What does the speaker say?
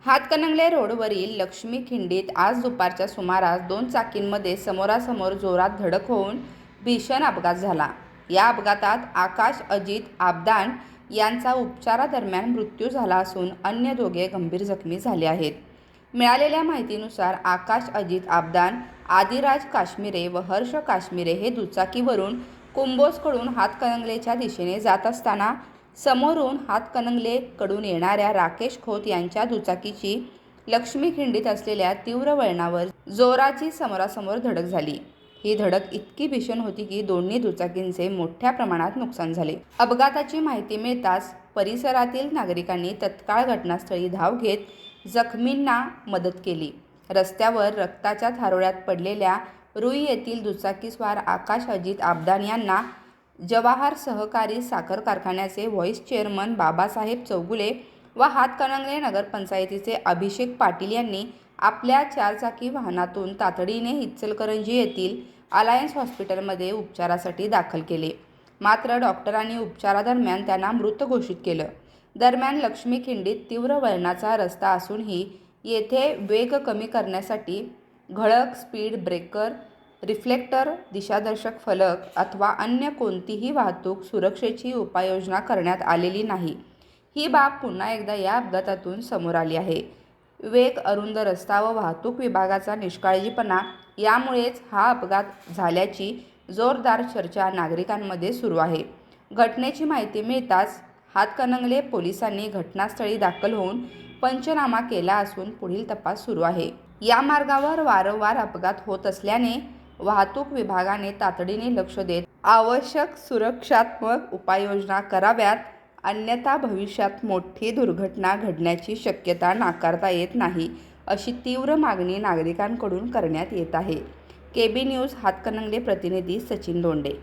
हातकणंगले रोडवरील लक्ष्मी खिंडीत आज दुपारच्या सुमारास दोन चाकींमध्ये समोरासमोर जोरात धडक होऊन भीषण अपघात झाला। या अपघातात आकाश अजित आबदान यांचा उपचारादरम्यान मृत्यू झाला असून अन्य दोघे गंभीर जखमी झाले आहेत। मिळालेल्या माहितीनुसार आकाश अजित आबदान, आदिराज काश्मीरे व हर्ष काश्मीरे हे दुचाकीवरून कुंभोजकडून हातकणंगलेच्या दिशेने जात असताना समोरून हातकणंगलेकडून येणाऱ्या राकेश खोत यांच्या दुचाकीची लक्ष्मी खिंडीत असलेल्या तीव्र वळणावर जोराची समोरासमोर धडक झाली। ही धडक इतकी भीषण होती की दोन्ही दुचाकींचे मोठ्या प्रमाणात नुकसान झाले। अपघाताची माहिती मिळताच परिसरातील नागरिकांनी तत्काळ घटनास्थळी धाव घेत जखमींना मदत केली। रस्त्यावर रक्ताच्या थारोळ्यात पडलेल्या रुई येथील दुचाकीस्वार आकाश अजित आबदान यांना जवाहर सहकारी साखर कारखान्याचे व्हाईस चेअरमन बाबासाहेब चौगुले व हातकणंगले नगरपंचायतीचे अभिषेक पाटील यांनी आपल्या चारचाकी वाहनातून तातडीने इचलकरंजी येथील अलायन्स हॉस्पिटलमध्ये उपचारासाठी दाखल केले। मात्र डॉक्टरांनी उपचारादरम्यान त्यांना मृत घोषित केलं। दरम्यान लक्ष्मी खिंडीत तीव्र वळणाचा रस्ता असूनही येथे वेग कमी करण्यासाठी घळक, स्पीड ब्रेकर, रिफ्लेक्टर, दिशादर्शक फलक अथवा अन्य कोणतीही वाहतूक सुरक्षेची उपाययोजना करण्यात आलेली नाही। ही बाब पुन्हा एकदा या अपघातातून समोर आली आहे। वेग, अरुंद रस्ता व वाहतूक विभागाचा निष्काळजीपणा यामुळेच हा अपघात झाल्याची जोरदार चर्चा नागरिकांमध्ये सुरू आहे। घटनेची माहिती मिळताच हातकणंगले पोलिसांनी घटनास्थळी दाखल होऊन पंचनामा केला असून पुढील तपास सुरू आहे। या मार्गावर वारंवार अपघात होत असल्याने वाहतूक विभागाने तातडीने लक्ष देत आवश्यक सुरक्षात्मक उपाययोजना कराव्यात, अन्यथा भविष्यात मोठी दुर्घटना घडण्याची शक्यता नाकारता येत नाही, अशी तीव्र मागणी नागरिकांकडून करण्यात येत आहे। KB न्यूज हातकणंगले प्रतिनिधी सचिन दोंडे।